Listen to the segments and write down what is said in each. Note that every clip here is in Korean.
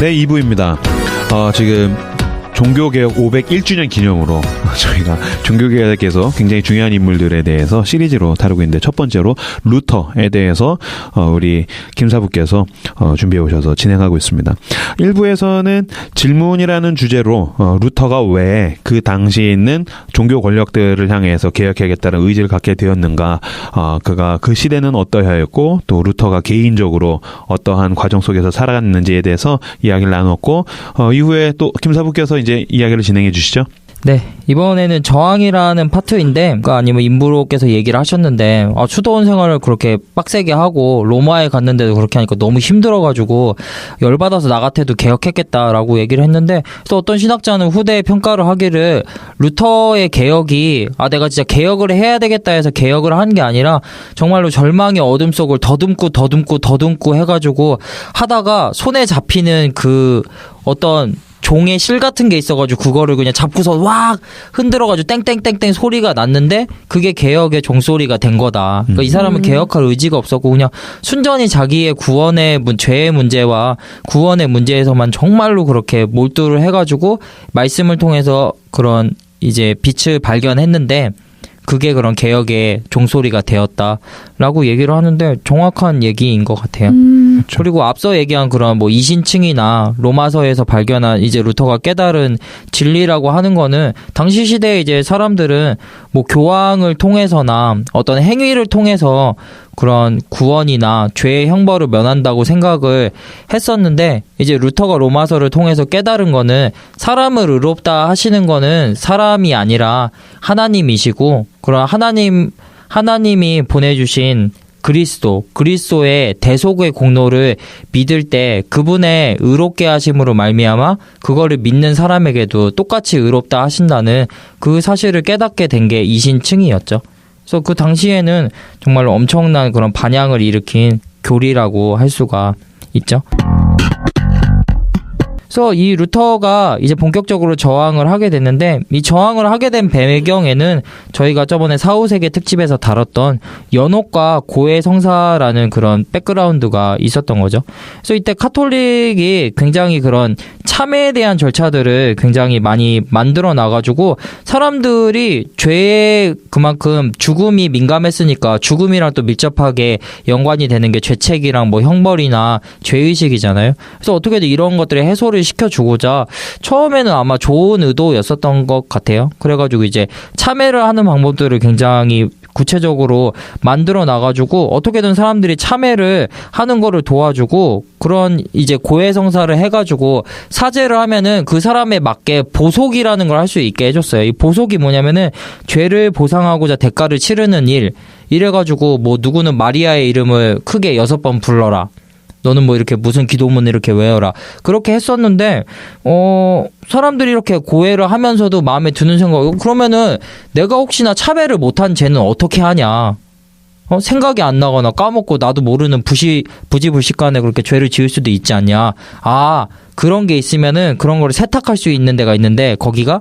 네, 2부입니다. 지금 종교개혁 501주년 기념으로 저희가 종교개혁에서 굉장히 중요한 인물들에 대해서 시리즈로 다루고 있는데, 첫 번째로 루터에 대해서 우리 김사부께서 준비해 오셔서 진행하고 있습니다. 1부에서는 질문이라는 주제로 루터가 왜 그 당시에 있는 종교 권력들을 향해서 개혁하겠다는 의지를 갖게 되었는가, 그가 그 시대는 어떠하였고 또 루터가 개인적으로 어떠한 과정 속에서 살아갔는지에 대해서 이야기를 나눴고, 이후에 또 김사부께서 이제 이야기를 진행해 주시죠. 네, 이번에는 저항이라는 파트인데, 그러니까 아니면 인브로께서 얘기를 하셨는데, 수도원 생활을 그렇게 빡세게 하고 로마에 갔는데도 그렇게 하니까 너무 힘들어가지고 열받아서 나 같아도 개혁했겠다라고 얘기를 했는데, 또 어떤 신학자는 후대에 평가를 하기를 루터의 개혁이 내가 진짜 개혁을 해야 되겠다 해서 개혁을 한 게 아니라 정말로 절망의 어둠 속을 더듬고 해가지고 하다가 손에 잡히는 그 어떤 종의 실 같은 게 있어가지고 그거를 그냥 잡고서 왁 흔들어가지고 땡땡땡땡 소리가 났는데 그게 개혁의 종소리가 된 거다. 그러니까 이 사람은 개혁할 의지가 없었고 그냥 순전히 자기의 구원의 죄의 문제와 구원의 문제에서만 정말로 그렇게 몰두를 해가지고 말씀을 통해서 그런 이제 빛을 발견했는데, 그게 그런 개혁의 종소리가 되었다라고 얘기를 하는데 정확한 얘기인 것 같아요. 그리고 앞서 얘기한 그런 뭐 이신층이나 로마서에서 발견한 이제 루터가 깨달은 진리라고 하는 거는, 당시 시대에 이제 사람들은 뭐 교황을 통해서나 어떤 행위를 통해서 그런 구원이나 죄의 형벌을 면한다고 생각을 했었는데, 이제 루터가 로마서를 통해서 깨달은 거는 사람을 의롭다 하시는 거는 사람이 아니라 하나님이시고, 그런 하나님이 보내주신 그리스도의 대속의 공로를 믿을 때 그분의 의롭게 하심으로 말미암아 그거를 믿는 사람에게도 똑같이 의롭다 하신다는 그 사실을 깨닫게 된 게 이신층이었죠. 그래서 그 당시에는 정말로 엄청난 그런 반향을 일으킨 교리라고 할 수가 있죠. 그래서 이 루터가 이제 본격적으로 저항을 하게 됐는데, 이 저항을 하게 된 배경에는 저희가 저번에 4, 5세기 특집에서 다뤘던 연옥과 고해 성사라는 그런 백그라운드가 있었던 거죠. 그래서 이때 카톨릭이 굉장히 그런 참회에 대한 절차들을 굉장히 많이 만들어 놔가지고 사람들이 죄에 그만큼 죽음이 민감했으니까, 죽음이랑 또 밀접하게 연관이 되는 게 죄책이랑 뭐 형벌이나 죄의식이잖아요. 그래서 어떻게든 이런 것들의 해소를 시켜주고자 처음에는 아마 좋은 의도였었던 것 같아요. 그래가지고 이제 참회를 하는 방법들을 굉장히 구체적으로 만들어 나가지고 어떻게든 사람들이 참회를 하는 거를 도와주고, 그런 이제 고해성사를 해가지고 사죄를 하면은 그 사람에 맞게 보속이라는 걸 할 수 있게 해줬어요. 이 보속이 뭐냐면은 죄를 보상하고자 대가를 치르는 일, 이래가지고 뭐 누구는 마리아의 이름을 크게 6번 불러라, 너는 뭐 이렇게 무슨 기도문 이렇게 외워라, 그렇게 했었는데 사람들이 이렇게 고해를 하면서도 마음에 드는 생각, 그러면은 내가 혹시나 참회를 못한 죄는 어떻게 하냐, 생각이 안 나거나 까먹고 나도 모르는 부지불식간에 그렇게 죄를 지을 수도 있지 않냐. 그런 게 있으면은 그런 거를 세탁할 수 있는 데가 있는데, 거기가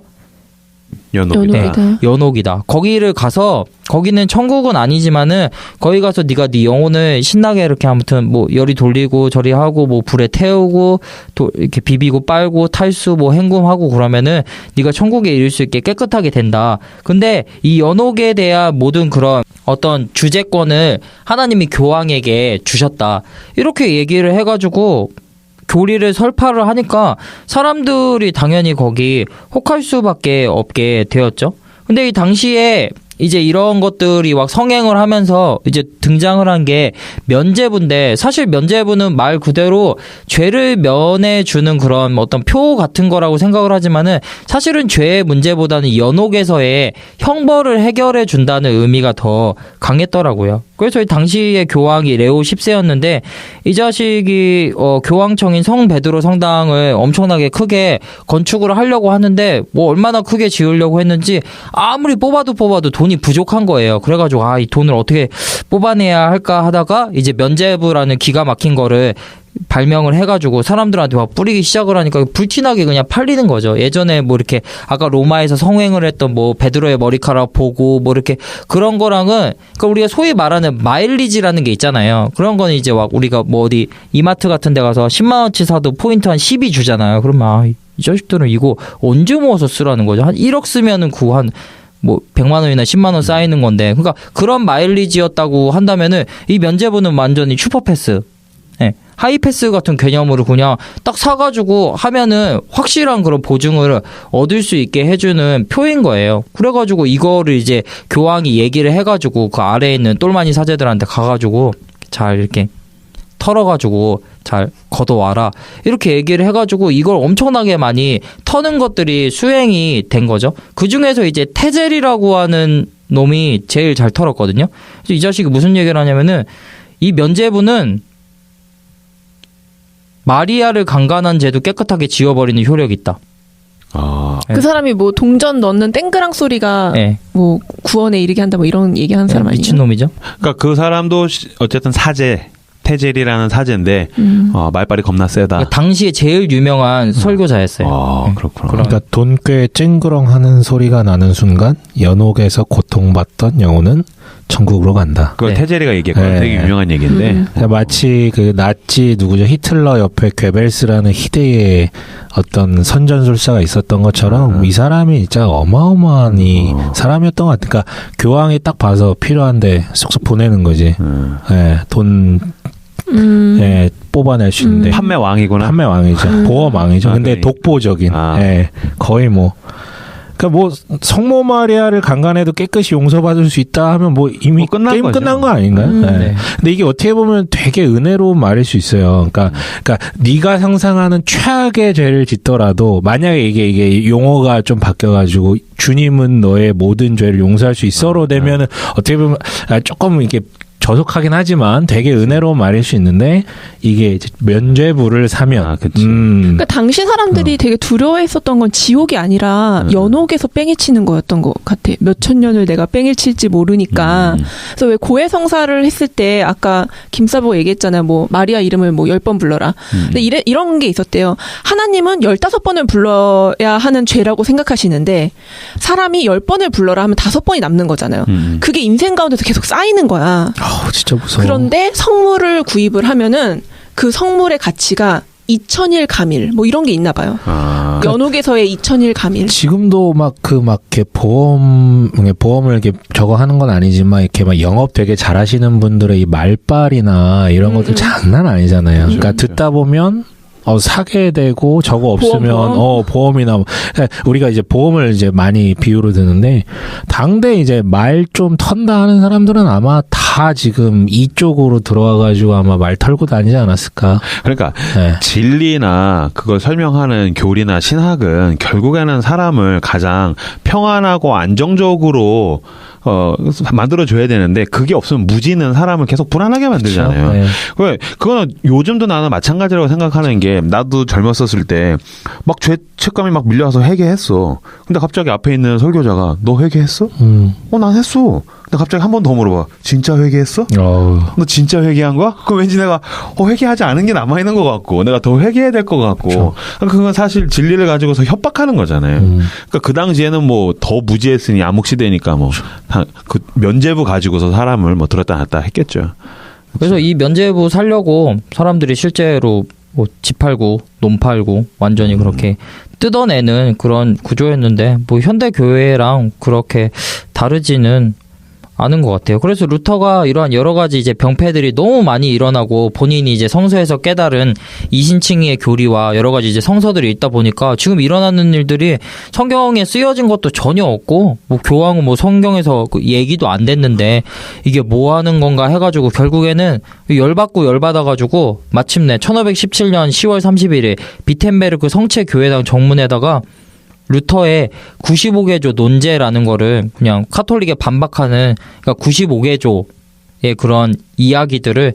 연옥이다. 네, 연옥이다. 거기를 가서, 거기는 천국은 아니지만은 거기 가서 네가 네 영혼을 신나게 이렇게 아무튼 뭐 열이 돌리고 저리 하고 뭐 불에 태우고 또 이렇게 비비고 빨고 탈수 뭐 헹굼하고 그러면은 네가 천국에 이를 수 있게 깨끗하게 된다. 근데 이 연옥에 대한 모든 그런 어떤 주재권을 하나님이 교황에게 주셨다. 이렇게 얘기를 해가지고 교리를 설파를 하니까 사람들이 당연히 거기 혹할 수밖에 없게 되었죠. 근데 이 당시에 이제 이런 것들이 막 성행을 하면서 이제 등장을 한 게 면죄부인데, 사실 면죄부는 말 그대로 죄를 면해주는 그런 어떤 표 같은 거라고 생각을 하지만은 사실은 죄의 문제보다는 연옥에서의 형벌을 해결해 준다는 의미가 더 강했더라고요. 그래서 이 당시의 교황이 레오 10세였는데 이 자식이 교황청인 성 베드로 성당을 엄청나게 크게 건축을 하려고 하는데 뭐 얼마나 크게 지으려고 했는지 아무리 뽑아도 돈이 부족한 거예요. 그래가지고 이 돈을 어떻게 뽑아내야 할까 하다가 이제 면죄부라는 기가 막힌 거를 발명을 해가지고 사람들한테 막 뿌리기 시작을 하니까 불티나게 그냥 팔리는 거죠. 예전에 뭐 이렇게 아까 로마에서 성행을 했던 뭐 베드로의 머리카락 보고 뭐 이렇게 그런 거랑은 그러니까 우리가 소위 말하는 마일리지라는 게 있잖아요. 그런 거는 이제 막 우리가 뭐 어디 이마트 같은 데 가서 10만 원치 사도 포인트 한 10이 주잖아요. 그러면 이 자식들은 이거 언제 모아서 쓰라는 거죠. 한 1억 쓰면은 그 한 뭐 100만 원이나 10만 원 쌓이는 건데 그러니까 그런 마일리지였다고 한다면은 이 면제부는 완전히 슈퍼패스. 네. 하이패스 같은 개념으로 그냥 딱 사가지고 하면은 확실한 그런 보증을 얻을 수 있게 해주는 표인 거예요. 그래가지고 이거를 이제 교황이 얘기를 해가지고 그 아래에 있는 똘마니 사제들한테 가가지고 잘 이렇게 털어가지고 잘 걷어와라 이렇게 얘기를 해가지고 이걸 엄청나게 많이 터는 것들이 수행이 된 거죠. 그 중에서 이제 테젤이라고 하는 놈이 제일 잘 털었거든요. 이 자식이 무슨 얘기를 하냐면은 이 면제부는 마리아를 강간한 죄도 깨끗하게 지워버리는 효력이 있다. 그 사람이 뭐 동전 넣는 땡그랑 소리가 네. 뭐 구원에 이르게 한다 뭐 이런 얘기하는 사람 아니에요? 미친놈이죠. 그러니까 그 사람도 어쨌든 사제 테젤이라는 사제인데 말빨이 겁나 세다. 그러니까 당시에 제일 유명한 설교자였어요. 그렇구나. 그러니까 돈꽤 쨍그렁하는 소리가 나는 순간 연옥에서 고통받던 영혼은 천국으로 간다. 그걸 네. 테젤이가 얘기했거든요. 네. 되게 유명한 얘기인데. 그러니까 마치 그 나치 누구죠? 히틀러 옆에 괴벨스라는 희대의 어떤 선전술사가 있었던 것처럼 이 사람이 진짜 어마어마한 사람이었던 것 같아요. 그러니까 교황이 딱 봐서 필요한데 쏙쏙 보내는 거지. 예, 돈 예, 뽑아낼 수 있는데 판매 왕이구나. 판매 왕이죠. 보험 왕이죠. 근데 그러니까. 독보적인. 예, 거의 뭐. 그러니까 뭐 성모 마리아를 강간해도 깨끗이 용서받을 수 있다 하면 뭐 이미 뭐 끝난 게임 거죠. 끝난 거 아닌가요? 예. 네. 근데 이게 어떻게 보면 되게 은혜로운 말일 수 있어요. 그러니까 네가 상상하는 최악의 죄를 짓더라도 만약에 이게 용어가 좀 바뀌어가지고 주님은 너의 모든 죄를 용서할 수 있어로 되면은 어떻게 보면 조금 이게 저속하긴 하지만 되게 은혜로운 말일 수 있는데 이게 이제 면죄부를 사면 그치. 그러니까 당시 사람들이 되게 두려워했었던 건 지옥이 아니라 연옥에서 뺑이 치는 거였던 것 같아. 몇천 년을 내가 뺑이 칠지 모르니까. 그래서 왜 고해성사를 했을 때 아까 김사부가 얘기했잖아요. 뭐 마리아 이름을 뭐 10번 불러라. 근데 이런 게 있었대요. 하나님은 15번을 불러야 하는 죄라고 생각하시는데 사람이 10번을 불러라 하면 5번이 남는 거잖아요. 그게 인생 가운데서 계속 쌓이는 거야. 진짜 무서워. 그런데 성물을 구입을 하면은 그 성물의 가치가 2000일 감일 뭐 이런 게 있나 봐요. 연옥에서의 2000일 감일. 지금도 막 이렇게 보험을 이렇게 저거 하는 건 아니지만 이렇게 막 영업 되게 잘하시는 분들의 이 말빨이나 이런 것들 장난 아니잖아요. 그러니까 듣다 보면 사게 되고 저거 없으면 보험이나 우리가 이제 보험을 이제 많이 비유로 드는데 당대 이제 말 좀 턴다 하는 사람들은 아마 다 지금 이쪽으로 들어와 가지고 아마 말 털고 다니지 않았을까. 그러니까 네. 진리나 그걸 설명하는 교리나 신학은 결국에는 사람을 가장 평안하고 안정적으로 만들어줘야 되는데 그게 없으면 무지는 사람을 계속 불안하게 만들잖아요. 네. 그거는 요즘도 나는 마찬가지라고 생각하는 게 나도 젊었었을 때 막 죄책감이 막 밀려와서 회개했어. 근데 갑자기 앞에 있는 설교자가 너 회개했어? 난 했어. 근데 갑자기 한 번 더 물어봐. 진짜 회개했어? 너 진짜 회개한 거야? 그럼 왠지 내가 회개하지 않은 게 남아있는 것 같고 내가 더 회개해야 될 것 같고 그렇죠. 그건 사실 진리를 가지고서 협박하는 거잖아요. 그러니까 그 당시에는 뭐 더 무지했으니 암흑시대니까 뭐 그 면죄부 가지고서 사람을 뭐 들었다 놨다 했겠죠. 그래서 이 면죄부 살려고 사람들이 실제로 뭐 집 팔고 논 팔고 완전히 그렇게 뜯어내는 그런 구조였는데 뭐 현대 교회랑 그렇게 다르지는 않은 것 같아요. 그래서 루터가 이러한 여러 가지 이제 병폐들이 너무 많이 일어나고 본인이 이제 성서에서 깨달은 이신칭의의 교리와 여러 가지 이제 성서들이 있다 보니까 지금 일어나는 일들이 성경에 쓰여진 것도 전혀 없고 뭐 교황은 뭐 성경에서 그 얘기도 안 됐는데 이게 뭐 하는 건가 해가지고 결국에는 열받아가지고 마침내 1517년 10월 31일 비텐베르크 성체교회당 정문에다가 루터의 95개조 논제라는 거를 그냥 카톨릭에 반박하는 그러니까 95개조의 그런 이야기들을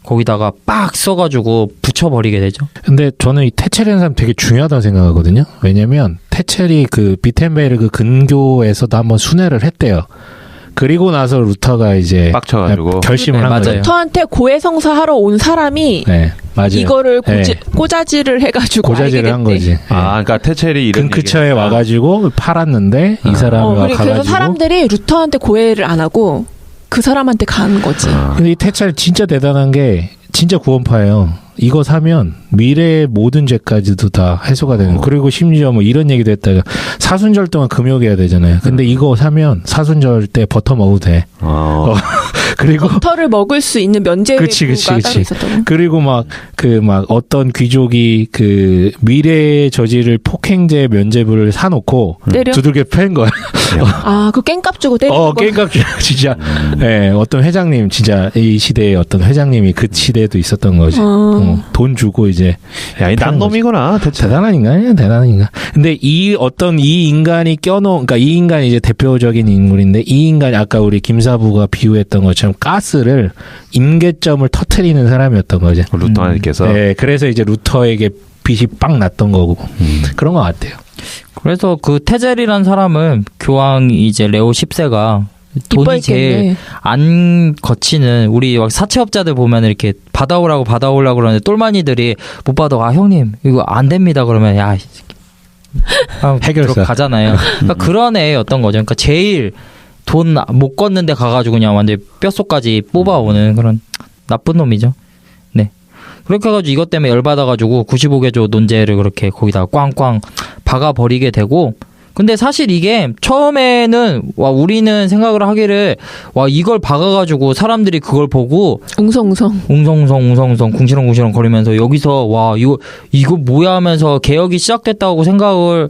거기다가 빡 써가지고 붙여버리게 되죠. 근데 저는 이 테첼이라는 사람 되게 중요하다고 생각하거든요. 왜냐면 테첼이 그 비텐베르크 근교에서도 한번 순회를 했대요. 그리고 나서 루터가 이제 빡쳐가지고. 결심을 네, 한 맞아요. 거죠. 루터한테 고해성사 하러 온 사람이 네, 맞아요. 이거를 네. 꼬자지를 해가지고 고자질을 한 알게 됐대. 거지. 아, 그러니까 테첼이 이런 근처에 얘기를- 와가지고 팔았는데 이 사람이 그리고 와가지고. 그래서 사람들이 루터한테 고해를 안 하고 그 사람한테 가는 거지. 근데 이 테찰 진짜 대단한 게 진짜 구원파예요. 이거 사면 미래의 모든 죄까지도 다 해소가 되는. 그리고 심지어 뭐 이런 얘기도 했다가 사순절 동안 금욕해야 되잖아요. 근데 이거 사면 사순절 때 버터 먹어도 돼. 그리고 버터를 먹을 수 있는 면제부가 그치. 따로 있었다고. 그리고 막 어떤 귀족이 그 미래의 저지를 폭행죄 면제부를 사놓고 때려? 두들겨 팬 거야. 아, 그 깽값 주고 때리는 거. 게임값 진짜. 예, 어떤 회장님 진짜 이 시대에 어떤 회장님이 그 시대에도 있었던 거지. 돈 주고 이제 야, 이 난놈이구나. 테첼. 대단한 인간이야, 대단한 인간. 근데 이 인간이 그러니까 이 인간이 이제 대표적인 인물인데 이 인간이 아까 우리 김사부가 비유했던 것처럼 가스를 임계점을 터트리는 사람이었던 거죠. 루터님께서. 네, 그래서 이제 루터에게 빛이 빵 났던 거고 그런 것 같아요. 그래서 그 테젤이란 사람은 교황 이제 레오 10세가 돈이 제일 이뻐했겠네. 안 거치는 우리 막 사채업자들 보면 이렇게 받아오라고 그러는데 똘마니들이 못 받아. 아 형님 이거 안 됩니다 그러면 야 해결사. 들어가잖아요. 그러니까 그런 애였던 거죠. 그러니까 제일 돈 못 걷는데 가가지고 그냥 완전 뼛속까지 뽑아오는 그런 나쁜 놈이죠. 네. 그렇게 해가지고 이것 때문에 열받아가지고 95개조 논제를 그렇게 거기다 꽝꽝 박아버리게 되고, 근데 사실 이게 처음에는 와 우리는 생각을 하기를 와 이걸 박아가지고 사람들이 그걸 보고 웅성웅성. 웅성웅성 궁시렁궁시렁 거리면서 여기서 와 이거 뭐야 하면서 개혁이 시작됐다고 생각을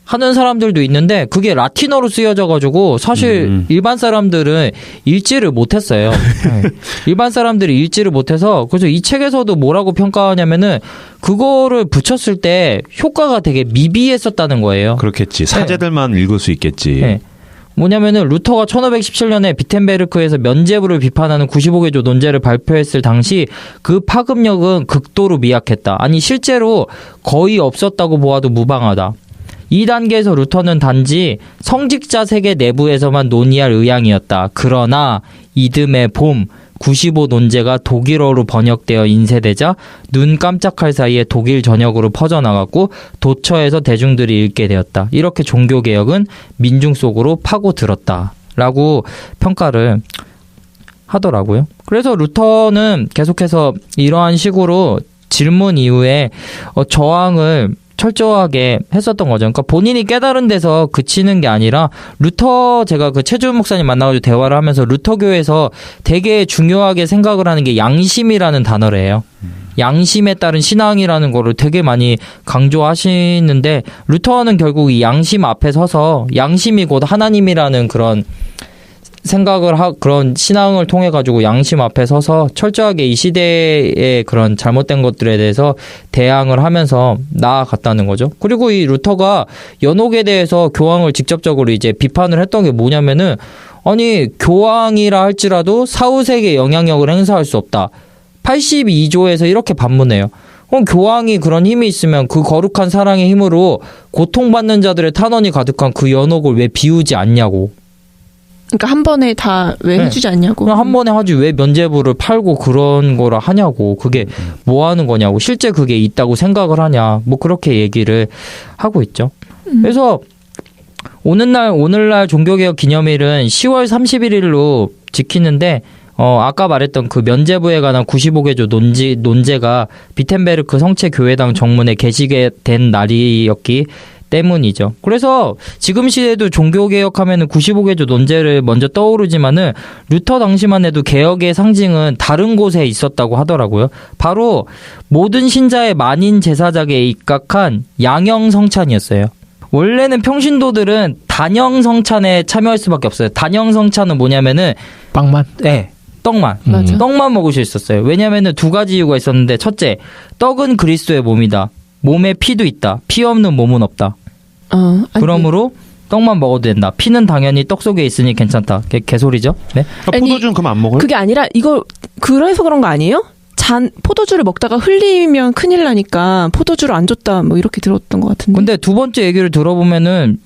하는 사람들도 있는데 그게 라틴어로 쓰여져 가지고 사실 일반 사람들은 읽지를 못했어요. 네. 일반 사람들이 읽지를 못해서 그래서 이 책에서도 뭐라고 평가하냐면은 그거를 붙였을 때 효과가 되게 미비했었다는 거예요. 그렇겠지. 사제들만 읽을 수 있겠지. 네. 뭐냐면은 루터가 1517년에 비텐베르크에서 면죄부를 비판하는 95개조 논제를 발표했을 당시 그 파급력은 극도로 미약했다. 아니 실제로 거의 없었다고 보아도 무방하다. 이 단계에서 루터는 단지 성직자 세계 내부에서만 논의할 의향이었다. 그러나 이듬해 봄 95 논제가 독일어로 번역되어 인쇄되자 눈 깜짝할 사이에 독일 전역으로 퍼져나갔고 도처에서 대중들이 읽게 되었다. 이렇게 종교개혁은 민중 속으로 파고들었다. 라고 평가를 하더라고요. 그래서 루터는 계속해서 이러한 식으로 질문 이후에 저항을 철저하게 했었던 거죠. 그러니까 본인이 깨달은 데서 그치는 게 아니라 루터 제가 그 최주은 목사님 만나가지고 대화를 하면서 루터교에서 되게 중요하게 생각을 하는 게 양심이라는 단어래요. 양심에 따른 신앙이라는 거를 되게 많이 강조하시는데 루터는 결국 이 양심 앞에 서서 양심이 곧 하나님이라는 그런 생각을 그런 신앙을 통해 가지고 양심 앞에 서서 철저하게 이 시대의 그런 잘못된 것들에 대해서 대항을 하면서 나아갔다는 거죠. 그리고 이 루터가 연옥에 대해서 교황을 직접적으로 이제 비판을 했던 게 뭐냐면은 아니 교황이라 할지라도 사후세계에 영향력을 행사할 수 없다. 82조에서 이렇게 반문해요. 그럼 교황이 그런 힘이 있으면 그 거룩한 사랑의 힘으로 고통받는 자들의 탄원이 가득한 그 연옥을 왜 비우지 않냐고. 그러니까 한 번에 다 왜 네. 해주지 않냐고. 그냥 한 번에 하지 왜 면죄부를 팔고 그런 거라 하냐고. 그게 뭐 하는 거냐고. 실제 그게 있다고 생각을 하냐. 뭐 그렇게 얘기를 하고 있죠. 그래서 오늘날 종교개혁 기념일은 10월 31일로 지키는데 아까 말했던 그 면죄부에 관한 95개조 논제가 비텐베르크 성체교회당 정문에 게시된 날이었기 때문이죠. 그래서 지금 시대에도 종교개혁하면은 95개조 논제를 먼저 떠오르지만은 루터 당시만 해도 개혁의 상징은 다른 곳에 있었다고 하더라고요. 바로 모든 신자의 만인 제사장에 입각한 양형 성찬이었어요. 원래는 평신도들은 단형 성찬에 참여할 수밖에 없어요. 단형 성찬은 뭐냐면은 빵만? 네. 떡만. 맞아. 떡만 먹을 수 있었어요. 왜냐면은 두 가지 이유가 있었는데 첫째, 떡은 그리스도의 몸이다. 몸에 피도 있다. 피 없는 몸은 없다. 아니, 그러므로 떡만 먹어도 된다. 피는 당연히 떡 속에 있으니 괜찮다. 개소리죠. 네. 아니, 포도주는 그럼 안 먹어요? 그게 아니라 이거 그래서 그런 거 아니에요? 포도주를 먹다가 흘리면 큰일 나니까 포도주를 안 줬다 뭐 이렇게 들었던 것 같은데. 근데 두 번째 얘기를 들어보면은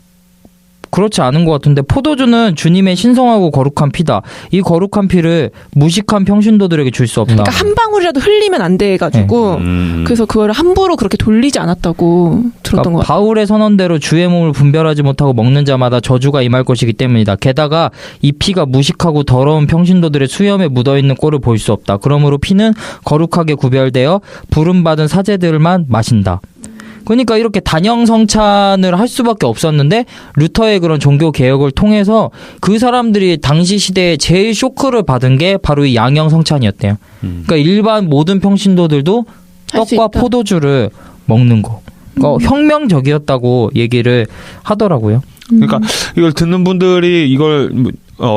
그렇지 않은 것 같은데 포도주는 주님의 신성하고 거룩한 피다. 이 거룩한 피를 무식한 평신도들에게 줄 수 없다. 그러니까 한 방울이라도 흘리면 안 돼가지고 그래서 그걸 함부로 그렇게 돌리지 않았다고 들었던 것 같아요. 바울의 선언대로 주의 몸을 분별하지 못하고 먹는 자마다 저주가 임할 것이기 때문이다. 게다가 이 피가 무식하고 더러운 평신도들의 수염에 묻어있는 꼴을 볼 수 없다. 그러므로 피는 거룩하게 구별되어 부름받은 사제들만 마신다. 그러니까 이렇게 단형 성찬을 할 수밖에 없었는데 루터의 그런 종교 개혁을 통해서 그 사람들이 당시 시대에 제일 쇼크를 받은 게 바로 이 양형 성찬이었대요. 그러니까 일반 모든 평신도들도 떡과 포도주를 먹는 거. 그러니까 혁명적이었다고 얘기를 하더라고요. 그러니까 이걸 듣는 분들이 이걸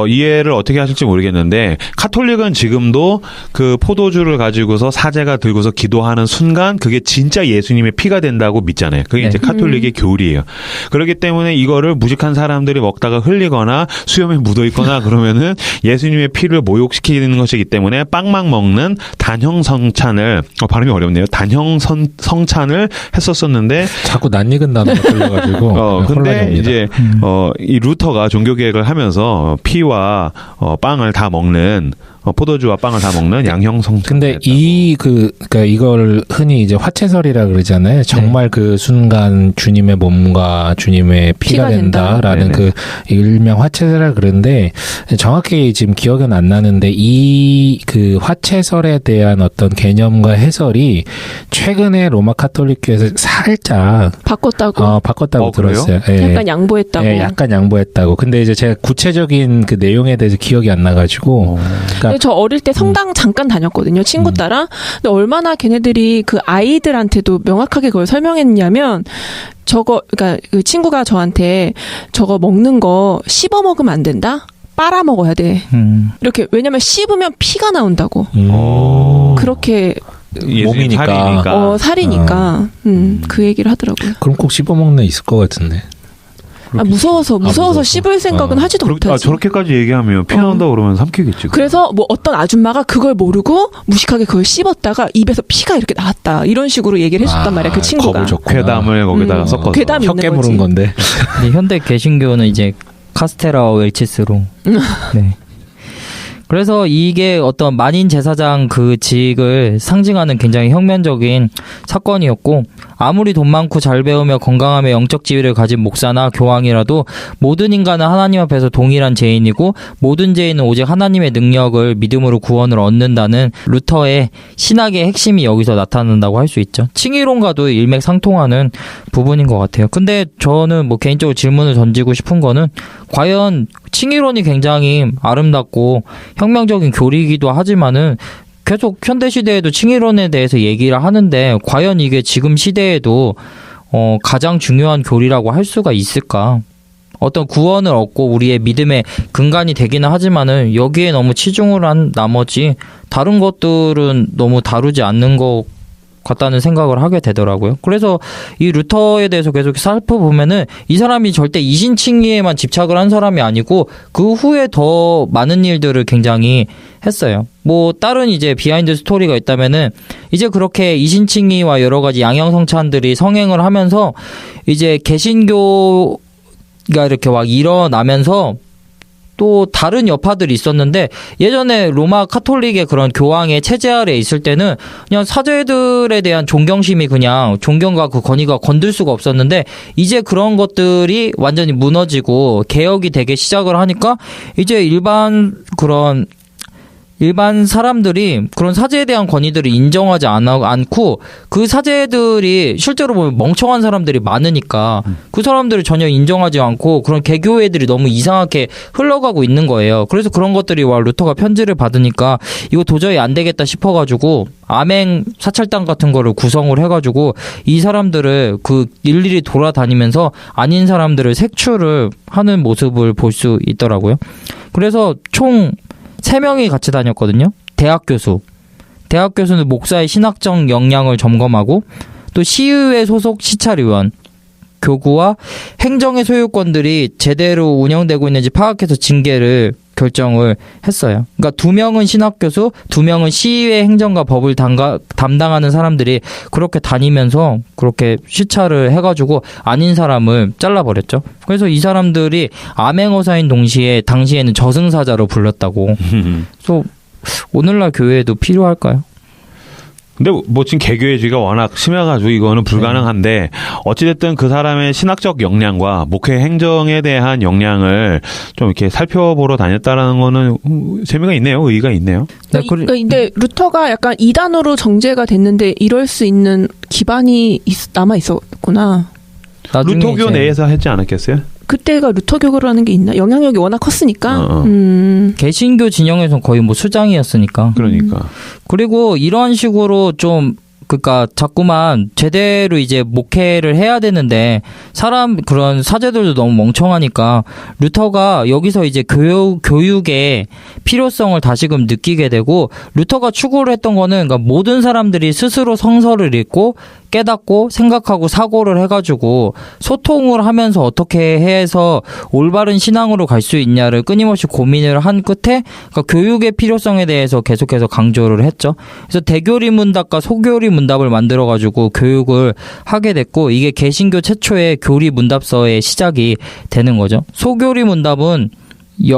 이해를 어떻게 하실지 모르겠는데 카톨릭은 지금도 그 포도주를 가지고서 사제가 들고서 기도하는 순간 그게 진짜 예수님의 피가 된다고 믿잖아요. 그게 네. 이제 카톨릭의 교리예요. 그렇기 때문에 이거를 무식한 사람들이 먹다가 흘리거나 수염에 묻어 있거나 그러면은 예수님의 피를 모욕시키는 것이기 때문에 빵만 먹는 단형 성찬을 발음이 어렵네요. 단형 성찬을 했었었는데 자꾸 낯익은 단어가 들려가지고 근데 혼란입니다. 이제 이 루터가 종교 개혁을 하면서 피와 빵을 다 먹는 포도주와 빵을 다 먹는 양형 성찬. 근데 그러니까 이걸 흔히 이제 화채설이라 그러잖아요. 정말 그 순간 주님의 몸과 주님의 피가 된다라는 그 일명 화채설이라 그러는데 정확히 지금 기억은 안 나는데 이 그 화채설에 대한 어떤 개념과 해설이 최근에 로마 카톨릭교에서 살짝 바꿨다고 들었어요. 예. 약간 양보했다고. 예, 약간 양보했다고. 근데 이제 제가 구체적인 그 내용에 대해서 기억이 안 나가지고. 그러니까 저 어릴 때 성당 잠깐 다녔거든요. 친구 따라. 근데 얼마나 걔네들이 그 아이들한테도 명확하게 그걸 설명했냐면 그러니까 그 친구가 저한테 저거 먹는 거 씹어 먹으면 안 된다. 빨아 먹어야 돼. 이렇게 왜냐면 씹으면 피가 나온다고. 그렇게 몸이니까. 살이니까. 그 얘기를 하더라고요. 그럼 꼭 씹어먹는 애 있을 것 같은데. 무서워서 씹을 생각은 하지도 못하지. 저렇게까지 얘기하면 피 나온다고 그러면 삼키겠지. 그래서 뭐 어떤 아줌마가 그걸 모르고 무식하게 그걸 씹었다가 입에서 피가 이렇게 나왔다. 이런 식으로 얘기를 해줬단 말이야. 그 친구가. 괴담을 거기다가 섞어서. 괴담이 혀 있는 깨물은 거지. 건데. 현대 개신교는 이제 카스테라와 웰치스로. 네. 그래서 이게 어떤 만인 제사장 그 직을 상징하는 굉장히 혁명적인 사건이었고 아무리 돈 많고 잘 배우며 건강하며 영적 지위를 가진 목사나 교황이라도 모든 인간은 하나님 앞에서 동일한 죄인이고 모든 죄인은 오직 하나님의 능력을 믿음으로 구원을 얻는다는 루터의 신학의 핵심이 여기서 나타난다고 할 수 있죠. 칭의론과도 일맥상통하는 부분인 것 같아요. 근데 저는 뭐 개인적으로 질문을 던지고 싶은 거는 과연 칭의론이 굉장히 아름답고 혁명적인 교리이기도 하지만은 계속 현대 시대에도 칭의론에 대해서 얘기를 하는데 과연 이게 지금 시대에도 가장 중요한 교리라고 할 수가 있을까? 어떤 구원을 얻고 우리의 믿음의 근간이 되기는 하지만은 여기에 너무 치중을 한 나머지 다른 것들은 너무 다루지 않는 것 같다는 생각을 하게 되더라고요. 그래서 이 루터에 대해서 계속 살펴보면은 이 사람이 절대 이신칭의에만 집착을 한 사람이 아니고 그 후에 더 많은 일들을 굉장히 했어요. 뭐 다른 이제 비하인드 스토리가 있다면은 이제 그렇게 이신칭의와 여러 가지 양형 성찬들이 성행을 하면서 이제 개신교가 이렇게 막 일어나면서 또 다른 여파들이 있었는데 예전에 로마 카톨릭의 그런 교황의 체제 아래 있을 때는 그냥 사제들에 대한 존경심이 그냥 존경과 그 권위가 건들 수가 없었는데 이제 그런 것들이 완전히 무너지고 개혁이 되기 시작을 하니까 이제 일반 사람들이 그런 사제에 대한 권위들을 인정하지 않고 그 사제들이 실제로 보면 멍청한 사람들이 많으니까 그 사람들을 전혀 인정하지 않고 그런 개교 애들이 너무 이상하게 흘러가고 있는 거예요. 그래서 그런 것들이 루터가 편지를 받으니까 이거 도저히 안 되겠다 싶어가지고 암행 사찰당 같은 거를 구성을 해가지고 이 사람들을 그 일일이 돌아다니면서 아닌 사람들을 색출을 하는 모습을 볼 수 있더라고요. 그래서 총 3명이 같이 다녔거든요. 대학 교수는 목사의 신학적 역량을 점검하고 또 시의회 소속 시찰위원, 교구와 행정의 소유권들이 제대로 운영되고 있는지 파악해서 징계를 결정을 했어요. 그러니까 2명은 신학교수, 2명은 시의회 행정과 법을 담당하는 사람들이 그렇게 다니면서 그렇게 시찰을 해가지고 아닌 사람을 잘라버렸죠. 그래서 이 사람들이 암행어사인 동시에 당시에는 저승사자로 불렀다고. 그래서 오늘날 교회에도 필요할까요? 근데 뭐 지금 개교회주의가 워낙 심해가지고 이거는 불가능한데 어찌됐든 그 사람의 신학적 역량과 목회 행정에 대한 역량을 좀 이렇게 살펴보러 다녔다라는 거는 재미가 있네요. 의의가 있네요. 네, 그러니까 근데 루터가 약간 이단으로 정죄가 됐는데 이럴 수 있는 기반이 남아 있었구나. 루터교 내에서 했지 않았겠어요? 그때가 루터교라는 게 있나? 영향력이 워낙 컸으니까. 개신교 진영에서는 거의 뭐 수장이었으니까. 그러니까. 그리고 이런 식으로 좀 그러니까 자꾸만 제대로 이제 목회를 해야 되는데 그런 사제들도 너무 멍청하니까 루터가 여기서 이제 교육의 필요성을 다시금 느끼게 되고 루터가 추구를 했던 거는 그러니까 모든 사람들이 스스로 성서를 읽고 깨닫고 생각하고 사고를 해가지고 소통을 하면서 어떻게 해서 올바른 신앙으로 갈 수 있냐를 끊임없이 고민을 한 끝에 그러니까 교육의 필요성에 대해서 계속해서 강조를 했죠. 그래서 대교리 문답과 소교리 문답을 만들어가지고 교육을 하게 됐고 이게 개신교 최초의 교리 문답서의 시작이 되는 거죠. 소교리 문답은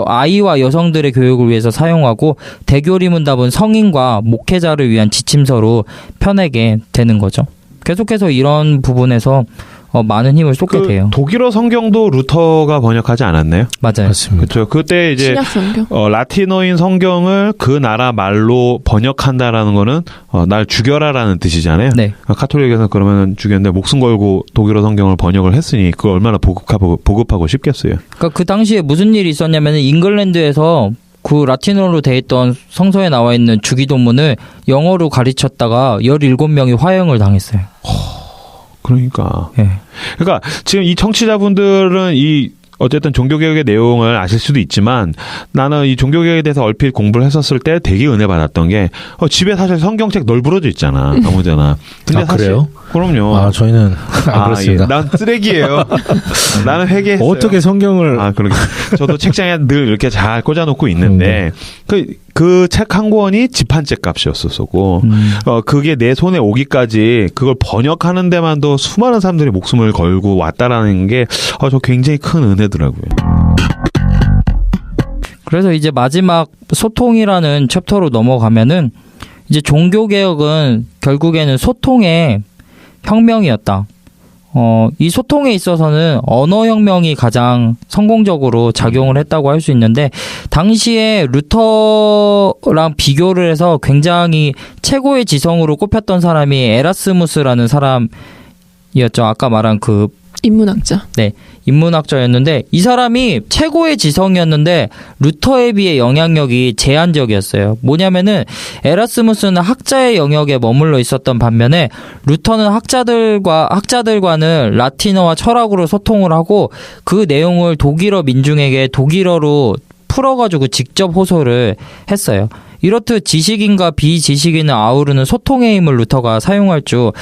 아이와 여성들의 교육을 위해서 사용하고 대교리 문답은 성인과 목회자를 위한 지침서로 펴내게 되는 거죠. 계속해서 이런 부분에서 많은 힘을 쏟게 돼요. 독일어 성경도 루터가 번역하지 않았나요? 맞아요. 맞습니다. 그렇죠. 그때 이제 신약 성경. 라틴어인 성경을 그 나라 말로 번역한다라는 거는 날 죽여라라는 뜻이잖아요. 네. 카톨릭에서 그러면 죽였는데 목숨 걸고 독일어 성경을 번역을 했으니 그걸 얼마나 보급하고 싶겠어요. 그러니까 그 당시에 무슨 일이 있었냐면은 잉글랜드에서 그 라틴어로 돼 있던 성서에 나와 있는 주기도문을 영어로 가르쳤다가 17명이 화형을 당했어요. 그러니까. 예. 그러니까 지금 이 청취자분들은 어쨌든 종교개혁의 내용을 아실 수도 있지만 나는 이 종교개혁에 대해서 얼핏 공부를 했었을 때 되게 은혜 받았던 게 집에 사실 성경책 널브러져 있잖아. 아무데나. 근데 사실 그래요? 그럼요. 저희는 그렇습니다. 예. 난 쓰레기예요. 나는 회개했어요. 어떻게 성경을 그러게. 저도 책장에 늘 이렇게 잘 꽂아놓고 있는데 그 책 한 권이 집한책 값이었었고 그게 내 손에 오기까지 그걸 번역하는 데만도 수많은 사람들이 목숨을 걸고 왔다라는 게 저 굉장히 큰 은혜더라고요. 그래서 이제 마지막 소통이라는 챕터로 넘어가면은 이제 종교개혁은 결국에는 소통의 혁명이었다. 이 소통에 있어서는 언어혁명이 가장 성공적으로 작용을 했다고 할 수 있는데, 당시에 루터랑 비교를 해서 굉장히 최고의 지성으로 꼽혔던 사람이 에라스무스라는 사람이었죠. 아까 말한 그 인문학자. 네, 인문학자였는데 이 사람이 최고의 지성이었는데 루터에 비해 영향력이 제한적이었어요. 뭐냐면은 에라스무스는 학자의 영역에 머물러 있었던 반면에 루터는 학자들과는 라틴어와 철학으로 소통을 하고 그 내용을 독일어 민중에게 독일어로 풀어가지고 직접 호소를 했어요. 이렇듯 지식인과 비지식인을 아우르는 소통의 힘을 루터가 사용할 줄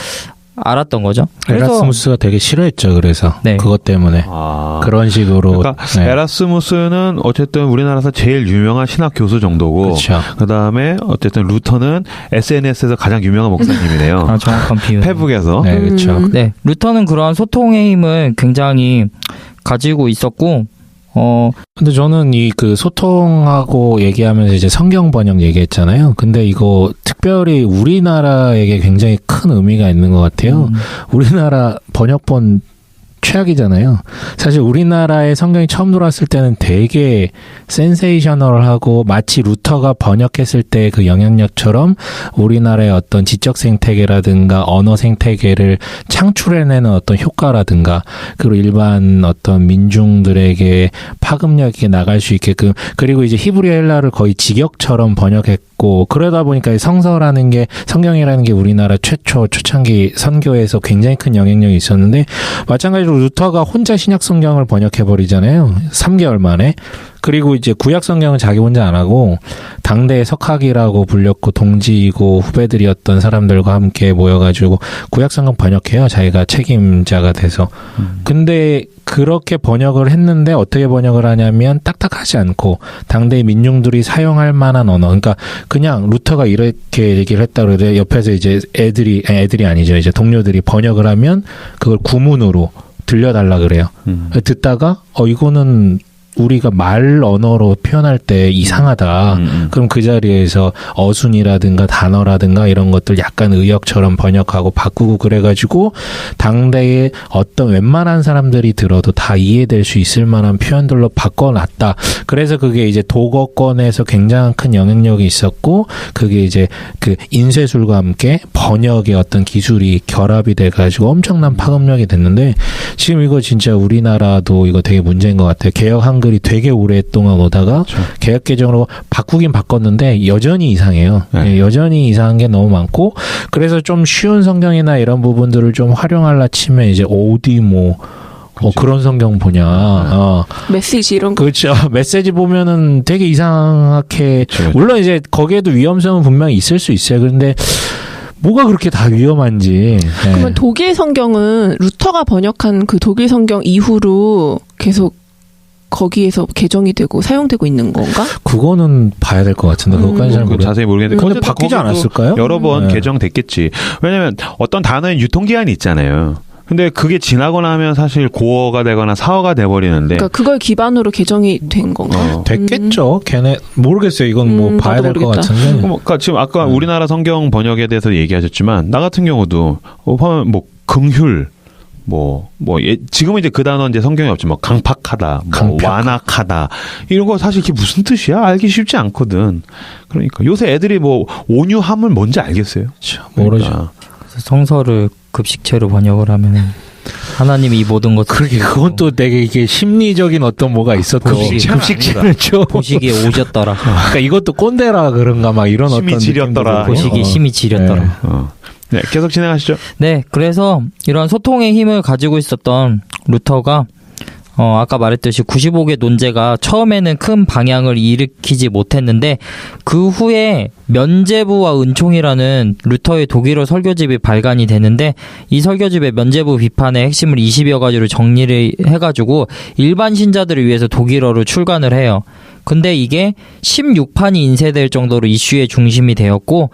알았던 거죠. 에라스무스가 되게 싫어했죠. 그래서 네. 그것 때문에 그런 식으로. 그러니까 에라스무스는 어쨌든 우리나라에서 제일 유명한 신학 교수 정도고, 그렇죠. 그다음에 어쨌든 루터는 SNS에서 가장 유명한 목사님이네요. 정확한 비유. 페북에서. 네, 그렇죠. 네, 루터는 그러한 소통의 힘을 굉장히 가지고 있었고. 근데 저는 그 소통하고 얘기하면서 이제 성경 번역 얘기했잖아요. 근데 이거 특별히 우리나라에게 굉장히 큰 의미가 있는 것 같아요. 우리나라 번역본 최악이잖아요. 사실 우리나라에 성경이 처음 들어왔을 때는 되게 센세이셔널하고 마치 루터가 번역했을 때 그 영향력처럼 우리나라의 어떤 지적 생태계라든가 언어 생태계를 창출해내는 어떤 효과라든가 그리고 일반 어떤 민중들에게 파급력 있게 나갈 수 있게끔, 그리고 이제 히브리어 헬라를 거의 직역처럼 번역했고, 그러다 보니까 성경이라는 게 우리나라 초창기 선교에서 굉장히 큰 영향력이 있었는데, 마찬가지로 루터가 혼자 신약 성경을 번역해 버리잖아요. 3개월 만에. 그리고 이제 구약 성경은 자기 혼자 안 하고 당대의 석학이라고 불렸고 동지이고 후배들이었던 사람들과 함께 모여가지고 구약 성경 번역해요. 자기가 책임자가 돼서. 근데 그렇게 번역을 했는데 어떻게 번역을 하냐면 딱딱하지 않고 당대의 민중들이 사용할 만한 언어. 그러니까 그냥 루터가 이렇게 얘기를 했다 그러는데 옆에서 이제 애들이 아니죠. 이제 동료들이 번역을 하면 그걸 구문으로 들려달라 그래요. 듣다가 이거는 우리가 말 언어로 표현할 때 이상하다. 그럼 그 자리에서 어순이라든가 단어라든가 이런 것들 약간 의역처럼 번역하고 바꾸고 그래가지고 당대의 어떤 웬만한 사람들이 들어도 다 이해될 수 있을 만한 표현들로 바꿔놨다. 그래서 그게 이제 도거권에서 굉장한 큰 영향력이 있었고 그게 이제 그 인쇄술과 함께 번역의 어떤 기술이 결합이 돼가지고 엄청난 파급력이 됐는데 지금 이거 진짜 우리나라도 이거 되게 문제인 것 같아요. 개혁 한글이 되게 오랫동안 오다가 그렇죠. 개혁 개정으로 바꾸긴 바꿨는데 여전히 이상해요. 네. 예, 여전히 이상한 게 너무 많고 그래서 좀 쉬운 성경이나 이런 부분들을 좀 활용하려 치면 이제 어디 뭐 그런 성경 보냐. 메시지 이런 거. 그렇죠. 메시지 보면은 되게 이상하게 그렇죠. 물론 이제 거기에도 위험성은 분명히 있을 수 있어요. 그런데 뭐가 그렇게 다 위험한지. 예. 그러면 독일 성경은 루터가 번역한 그 독일 성경 이후로 계속 거기에서 개정이 되고 사용되고 있는 건가? 그거는 봐야 될 것 같은데 그것까지 잘 모르겠어요. 자세히 모르겠는데 근데 어쨌든 바뀌지 거기도 않았을까요? 여러 번 네. 개정됐겠지. 왜냐면 어떤 단어의 유통기한이 있잖아요. 근데 그게 지나고 나면 사실 고어가 되거나 사어가 돼버리는데 그러니까 그걸 기반으로 개정이 된 건가? 됐겠죠. 걔네 모르겠어요. 이건 뭐 봐야 나도 될 것 모르겠다. 같은데. 그러니까 지금 아까 우리나라 성경 번역에 대해서 얘기하셨지만 나 같은 경우도 보면 뭐 긍휼 지금은 이제 그 단어 이제 성경에 없지 뭐 강팍하다, 뭐 강팍. 완악하다 이런 거 사실 이게 무슨 뜻이야? 알기 쉽지 않거든. 그러니까 요새 애들이 뭐 온유함을 뭔지 알겠어요? 모르죠. 그러니까. 그래서 성서를 급식체로 번역을 하면 하나님이 이 모든 것을 그러게 그건 또 되게 이게 심리적인 어떤 뭐가 있었던 급식체는 죠. 보시기에 오졌더라. 그러니까 이것도 꼰대라 그런가 막 이런 심히 어떤 지렸더라. 느낌도 들고. 보시기에 심히 지렸더라. 네, 계속 진행하시죠. 네, 그래서 이런 소통의 힘을 가지고 있었던 루터가 아까 말했듯이 95개 논제가 처음에는 큰 방향을 일으키지 못했는데 그 후에 면제부와 은총이라는 루터의 독일어 설교집이 발간이 되는데 이 설교집의 면제부 비판의 핵심을 20여 가지로 정리를 해가지고 일반 신자들을 위해서 독일어로 출간을 해요. 근데 이게 16판이 인쇄될 정도로 이슈의 중심이 되었고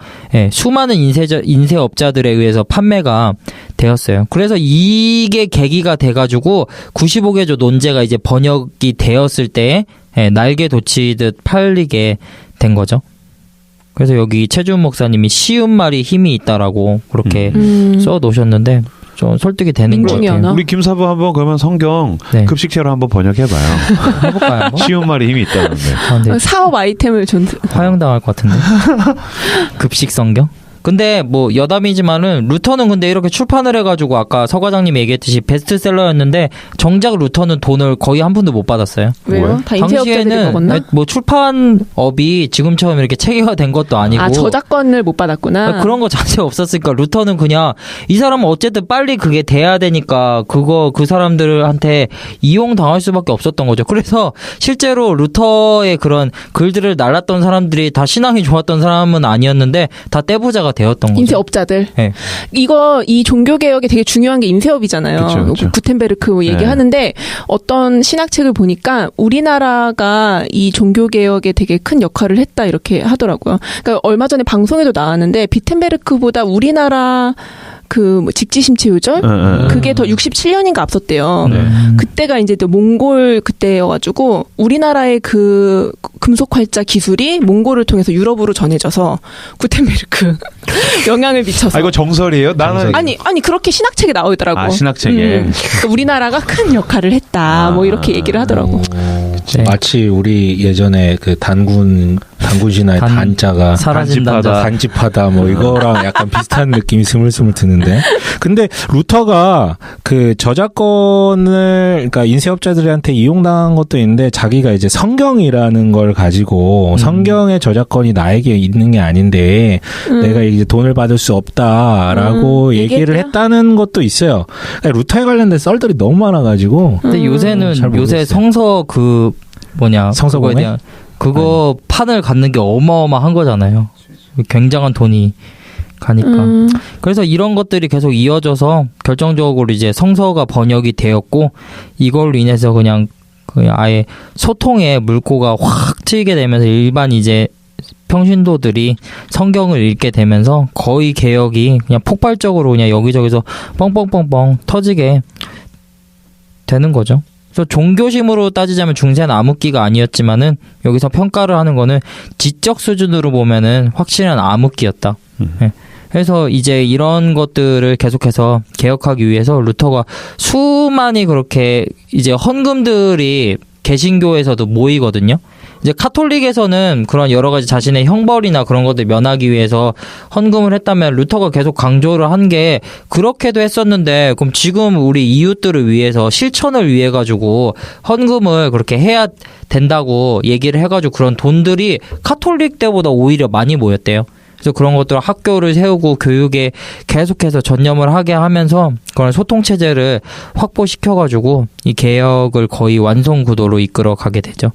수많은 인쇄업자들에 의해서 판매가 되었어요. 그래서 이게 계기가 돼가지고 95개조 논제가 이제 번역이 되었을 때 날개 돋치듯 팔리게 된 거죠. 그래서 여기 최준 목사님이 쉬운 말이 힘이 있다라고 그렇게 써놓으셨는데 좀 설득이 되는 것 민중의 같아요. 언어? 우리 김사부 한번 그러면 성경 네. 급식체로 한번 번역해봐요. 해볼까요? 한번? 쉬운 말이 힘이 있다는데. 근데 사업 아이템을 화형당할 것 같은데. 급식 성경? 근데 뭐 여담이지만은 루터는 근데 이렇게 출판을 해가지고 아까 서 과장님이 얘기했듯이 베스트셀러였는데 정작 루터는 돈을 거의 한 푼도 못 받았어요. 왜요? 다 인쇄업자들이 먹었나? 뭐 출판업이 지금처럼 이렇게 체계화된 것도 아니고 아 저작권을 못 받았구나. 그런 거 자체 없었으니까 루터는 그냥 이 사람은 어쨌든 빨리 그게 돼야 되니까 그 사람들한테 이용당할 수밖에 없었던 거죠. 그래서 실제로 루터의 그런 글들을 날랐던 사람들이 다 신앙이 좋았던 사람은 아니었는데 다 떼부자가 되었던 거죠. 인쇄업자들. 네. 이 종교개혁에 되게 중요한 게 인쇄업이잖아요. 그쵸, 그쵸. 구텐베르크 얘기하는데 어떤 신학책을 보니까 우리나라가 이 종교개혁에 되게 큰 역할을 했다 이렇게 하더라고요. 그러니까 얼마 전에 방송에도 나왔는데 비텐베르크보다 우리나라 뭐 직지심체유절 그게 더 67년인가 앞섰대요. 네. 그때가 이제 또 몽골 그때여가지고 우리나라의 그 금속활자 기술이 몽골을 통해서 유럽으로 전해져서 구텐베르크 영향을 미쳐서. 아, 이거 정설이에요? 나는. 아니 그렇게 신학책에 나오더라고. 아, 신학책에. 그러니까 우리나라가 큰 역할을 했다. 뭐 이렇게 얘기를 하더라고. 네. 마치 우리 예전에 그 단군 신화의 단자가 사라진 단집하다. 단집하다 뭐 이거랑 약간 비슷한 느낌이 스물스물 드는데 근데 루터가 그 저작권을 그러니까 인쇄업자들한테 이용당한 것도 있는데 자기가 이제 성경이라는 걸 가지고 성경의 저작권이 나에게 있는 게 아닌데 내가 이제 돈을 받을 수 없다라고 얘기를 얘기했대요. 했다는 것도 있어요. 그러니까 루터에 관련된 썰들이 너무 많아가지고 근데 잘 요새 모르겠어요. 성서 성서공회? 그거에 대한 그거 판을 갖는 게 어마어마한 거잖아요. 굉장한 돈이 가니까. 그래서 이런 것들이 계속 이어져서 결정적으로 이제 성서가 번역이 되었고 이걸로 인해서 그냥 아예 소통의 물꼬가 확 트이게 되면서 일반 이제 평신도들이 성경을 읽게 되면서 거의 개혁이 그냥 폭발적으로 그냥 여기저기서 뻥뻥뻥뻥 터지게 되는 거죠. 그래서 종교심으로 따지자면 중세는 암흑기가 아니었지만은 여기서 평가를 하는 거는 지적 수준으로 보면은 확실한 암흑기였다. 네. 그래서 이제 이런 것들을 계속해서 개혁하기 위해서 루터가 수많이 그렇게 이제 헌금들이 개신교에서도 모이거든요. 이제 카톨릭에서는 그런 여러 가지 자신의 형벌이나 그런 것들 면하기 위해서 헌금을 했다면 루터가 계속 강조를 한 게 그렇게도 했었는데 그럼 지금 우리 이웃들을 위해서 실천을 위해 가지고 헌금을 그렇게 해야 된다고 얘기를 해가지고 그런 돈들이 카톨릭 때보다 오히려 많이 모였대요. 그래서 그런 것들 학교를 세우고 교육에 계속해서 전념을 하게 하면서 그런 소통체제를 확보시켜가지고 이 개혁을 거의 완성 구도로 이끌어 가게 되죠.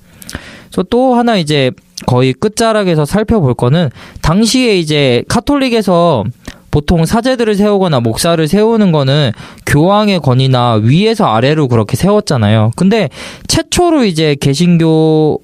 그래서 또 하나 이제 거의 끝자락에서 살펴볼 거는 당시에 이제 카톨릭에서 보통 사제들을 세우거나 목사를 세우는 거는 교황의 권위나 위에서 아래로 그렇게 세웠잖아요. 근데 최초로 이제 개신교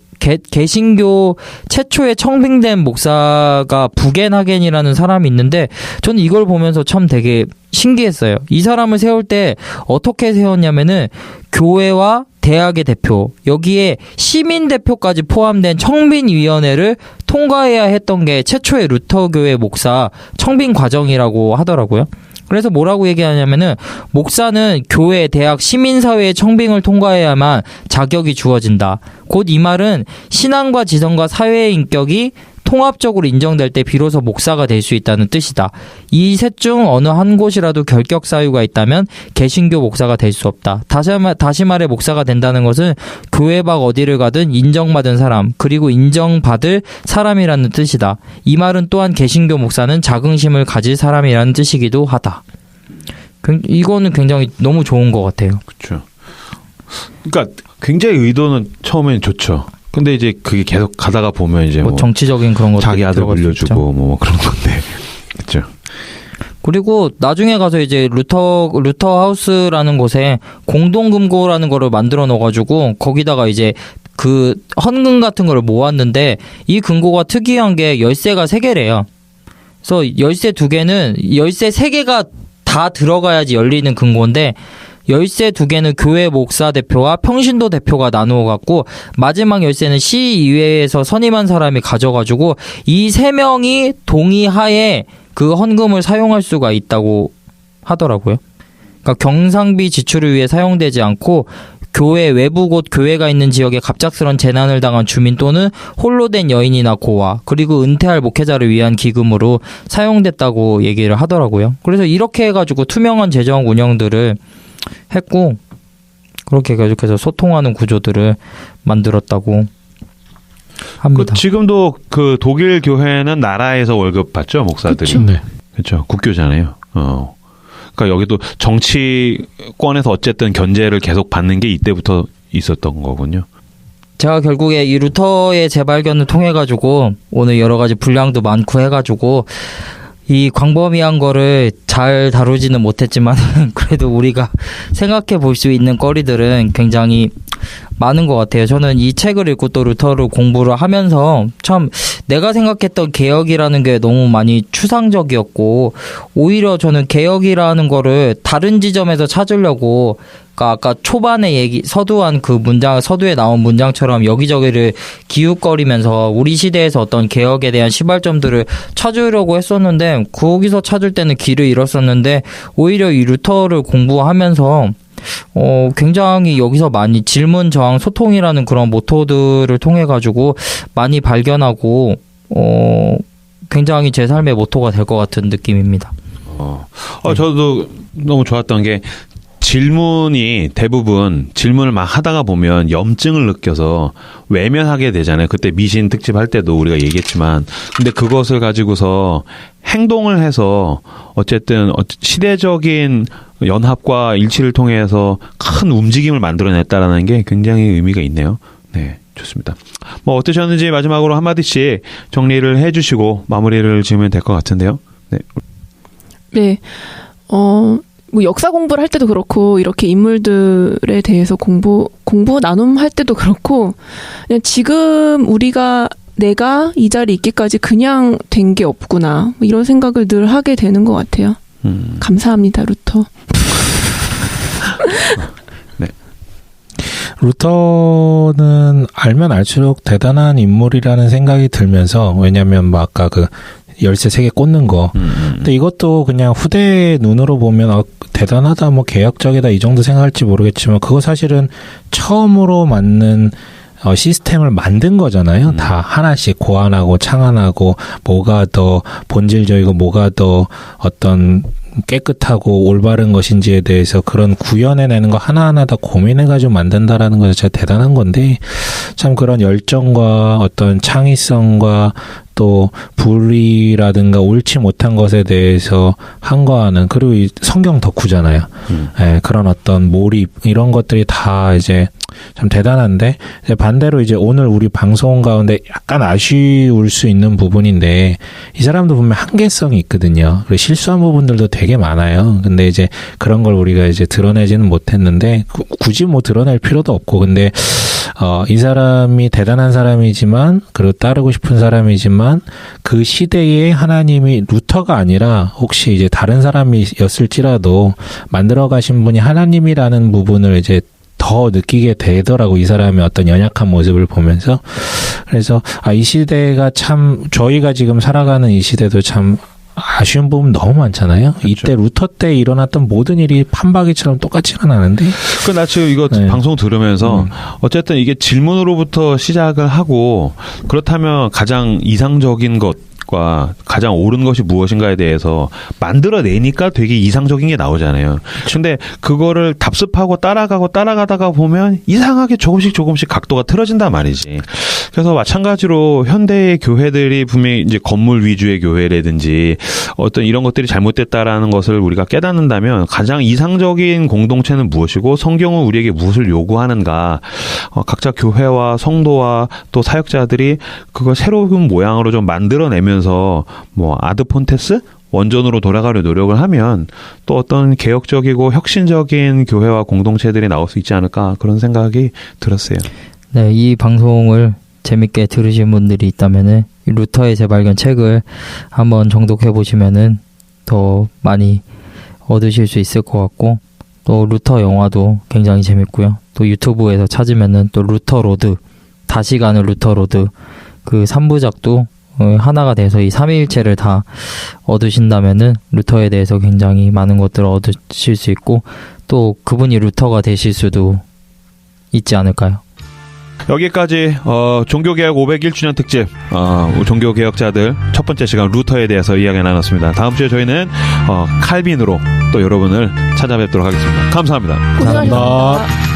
최초에 청빙된 목사가 부겐하겐이라는 사람이 있는데 저는 이걸 보면서 참 되게 신기했어요. 이 사람을 세울 때 어떻게 세웠냐면은 교회와 대학의 대표, 여기에 시민 대표까지 포함된 청빙위원회를 통과해야 했던 게 최초의 루터교회 목사 청빙 과정이라고 하더라고요. 그래서 뭐라고 얘기하냐면은 목사는 교회, 대학, 시민사회의 청빙을 통과해야만 자격이 주어진다. 곧 이 말은 신앙과 지성과 사회의 인격이 통합적으로 인정될 때 비로소 목사가 될 수 있다는 뜻이다. 이 셋 중 어느 한 곳이라도 결격 사유가 있다면 개신교 목사가 될 수 없다. 다시 말해 목사가 된다는 것은 교회 밖 어디를 가든 인정받은 사람, 그리고 인정받을 사람이라는 뜻이다. 이 말은 또한 개신교 목사는 자긍심을 가질 사람이라는 뜻이기도 하다. 이거는 굉장히 너무 좋은 것 같아요. 그렇죠. 그러니까 굉장히 의도는 처음엔 좋죠. 근데 이제 그게 계속 가다가 보면 이제 뭐 정치적인 그런 것도 자기 아들 물려주고 뭐 그런 건데, 그렇죠. 그리고 나중에 가서 이제 루터 하우스라는 곳에 공동금고라는 거를 만들어 넣어가지고 거기다가 이제 그 헌금 같은 거를 모았는데 이 금고가 특이한 게 열쇠가 3개래요. 그래서 열쇠 2개는 열쇠 3개가 다 들어가야지 열리는 금고인데. 열쇠 2개는 교회 목사 대표와 평신도 대표가 나누어 갖고 마지막 열쇠는 시의회에서 선임한 사람이 가져가지고 이 3명이 동의하에 그 헌금을 사용할 수가 있다고 하더라고요. 그러니까 경상비 지출을 위해 사용되지 않고 교회 외부 곳 교회가 있는 지역에 갑작스런 재난을 당한 주민 또는 홀로 된 여인이나 고아 그리고 은퇴할 목회자를 위한 기금으로 사용됐다고 얘기를 하더라고요. 그래서 이렇게 해가지고 투명한 재정 운영들을 했고 그렇게 계속해서 소통하는 구조들을 만들었다고 합니다. 지금도 그 독일 교회는 나라에서 월급 받죠, 목사들이. 그쵸. 네. 그렇죠. 국교잖아요. 그러니까 여기도 정치권에서 어쨌든 견제를 계속 받는 게 이때부터 있었던 거군요. 제가 결국에 이 루터의 재발견을 통해 가지고 오늘 여러 가지 분량도 많고 해가지고 이 광범위한 거를 잘 다루지는 못했지만 그래도 우리가 생각해 볼 수 있는 거리들은 굉장히 많은 것 같아요. 저는 이 책을 읽고 또 루터를 공부를 하면서 참 내가 생각했던 개혁이라는 게 너무 많이 추상적이었고 오히려 저는 개혁이라는 거를 다른 지점에서 찾으려고 아까 초반에 서두한 그 문장, 서두에 나온 문장처럼 여기저기를 기웃거리면서 우리 시대에서 어떤 개혁에 대한 시발점들을 찾으려고 했었는데 거기서 찾을 때는 길을 잃었었는데 오히려 이 루터를 공부하면서 굉장히 여기서 많이 질문, 저항, 소통이라는 그런 모토들을 통해 가지고 많이 발견하고 굉장히 제 삶의 모토가 될 것 같은 느낌입니다. 저도 너무 좋았던 게 질문이 대부분 질문을 막 하다가 보면 염증을 느껴서 외면하게 되잖아요. 그때 미신 특집 할 때도 우리가 얘기했지만 근데 그것을 가지고서 행동을 해서 어쨌든 시대적인 연합과 일치를 통해서 큰 움직임을 만들어냈다라는 게 굉장히 의미가 있네요. 네, 좋습니다. 뭐 어떠셨는지 마지막으로 한마디씩 정리를 해주시고 마무리를 지으면 될 것 같은데요. 네. 네. 뭐 역사 공부를 할 때도 그렇고 이렇게 인물들에 대해서 공부 나눔할 때도 그렇고 그냥 지금 내가 이 자리에 있기까지 그냥 된 게 없구나 뭐 이런 생각을 늘 하게 되는 것 같아요. 감사합니다, 루터. 네. 루터는 알면 알수록 대단한 인물이라는 생각이 들면서 왜냐하면 뭐 아까 그 열쇠 3개 꽂는 거. 근데 이것도 그냥 후대 눈으로 보면 대단하다, 뭐 개혁적이다 이 정도 생각할지 모르겠지만 그거 사실은 처음으로 맞는 시스템을 만든 거잖아요. 다 하나씩 고안하고 창안하고 뭐가 더 본질적이고 뭐가 더 어떤 깨끗하고 올바른 것인지에 대해서 그런 구현해내는 거 하나하나 다 고민해가지고 만든다라는 건 진짜 대단한 건데 참 그런 열정과 어떤 창의성과 또 불의라든가 옳지 못한 것에 대해서 항거하는 그리고 이 성경 덕후잖아요. 예, 그런 어떤 몰입 이런 것들이 다 이제 참 대단한데 이제 반대로 이제 오늘 우리 방송 가운데 약간 아쉬울 수 있는 부분인데 이 사람도 보면 한계성이 있거든요. 그리고 실수한 부분들도 되게 많아요. 근데 이제 그런 걸 우리가 이제 드러내지는 못했는데 굳이 뭐 드러낼 필요도 없고 근데 이 사람이 대단한 사람이지만 그리고 따르고 싶은 사람이지만 그 시대에 하나님이 루터가 아니라 혹시 이제 다른 사람이었을지라도 만들어 가신 분이 하나님이라는 부분을 이제 더 느끼게 되더라고 이 사람의 어떤 연약한 모습을 보면서 그래서 이 시대가 참 저희가 지금 살아가는 이 시대도 참 아쉬운 부분 너무 많잖아요. 그렇죠. 이때 루터 때 일어났던 모든 일이 판박이처럼 똑같지는 않은데. 나 지금 이거 네. 방송 들으면서 어쨌든 이게 질문으로부터 시작을 하고 그렇다면 가장 이상적인 것과 가장 옳은 것이 무엇인가에 대해서 만들어내니까 되게 이상적인 게 나오잖아요. 근데 그거를 답습하고 따라가다가 보면 이상하게 조금씩 각도가 틀어진단 말이지. 그래서 마찬가지로 현대의 교회들이 분명히 이제 건물 위주의 교회라든지 어떤 이런 것들이 잘못됐다라는 것을 우리가 깨닫는다면 가장 이상적인 공동체는 무엇이고 성경은 우리에게 무엇을 요구하는가 각자 교회와 성도와 또 사역자들이 그걸 새로운 모양으로 좀 만들어내면서 뭐 아드폰테스? 원전으로 돌아가려 노력을 하면 또 어떤 개혁적이고 혁신적인 교회와 공동체들이 나올 수 있지 않을까 그런 생각이 들었어요. 네, 이 방송을 재밌게 들으신 분들이 있다면은 이 루터의 재발견 책을 한번 정독해 보시면은 더 많이 얻으실 수 있을 것 같고 또 루터 영화도 굉장히 재밌고요. 또 유튜브에서 찾으면은 또 루터 로드 다시 가는 루터 로드 그 3부작도 하나가 돼서 이 3일체를 다 얻으신다면은 루터에 대해서 굉장히 많은 것들을 얻으실 수 있고 또 그분이 루터가 되실 수도 있지 않을까요? 여기까지 종교개혁 501주년 특집 종교개혁자들 첫 번째 시간 루터에 대해서 이야기 나눴습니다. 다음 주에 저희는 칼빈으로 또 여러분을 찾아뵙도록 하겠습니다. 감사합니다. 고생하셨습니다.